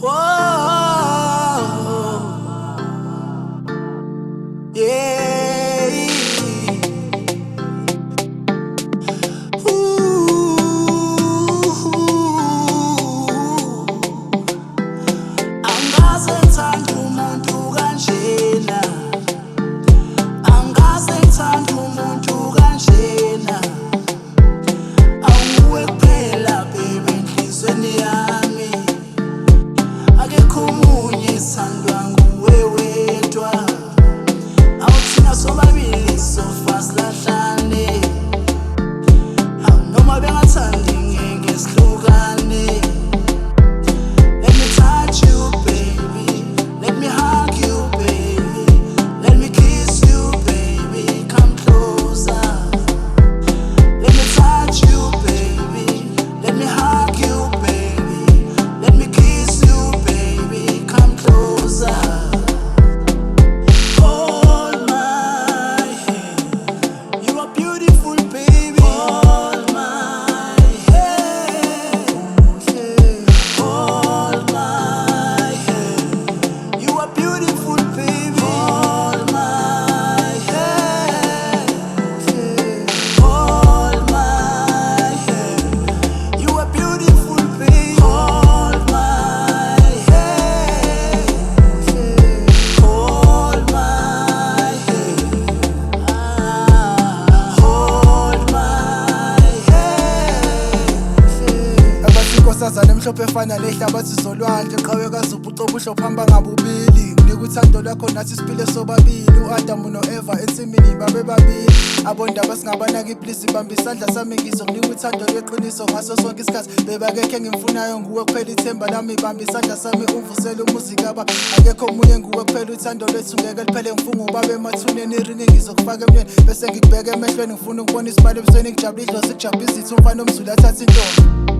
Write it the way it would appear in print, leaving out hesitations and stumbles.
Yeah. Angaze ngithanda umuntu kanjena, angaze ngithanda umuntu kanjena. Awuwe kuphela baby enhlizweni yami, akekho omunye esithandwa nguwe wedwa. Awuthina sobabili sofa silahlane, noma bengathandi ngeke sihlukane. Let me touch you baby, let me hug you baby, let me kiss you baby, come closer. Let me touch you baby, let me hug you baby, let me kiss you baby, come closer. Hold my hand, you are beautiful baby. Hold my hand, hold my hand, you are beautiful baby. Hold my hand, hold my hand, you are beautiful baby. Hold my hand, hold my hand, hold my hand. Abathi inkosazana emhlophe efana nehlabathi zolwandle, qhawe kaZuphu ucobo uhlophe hamba ngabubili. Nginika uthando lwakho nathi siphile sobabili, u-Adamu no-Eva ensimini babe babili. Abondaba singabanaki please bamba isandla sami ngizokunika uthando lweqiniso ngaso sonke isikhathi. Babe akekho engimfunayo nguwe kuphela, ithemba lami bamba isandla sami uvusele umuzikaba. Akekho omunye nguwe kuphela, uthando lwethu ngeke liphele. Ngifunga ubabe emathuneni irini ngizokufaka emnweni, bese ngikubeka emehlweni. Ngifuna ukubona isibalo ebusweni, ngijabule idlozi kujabule izitha, umfana omzulu athathe intombi.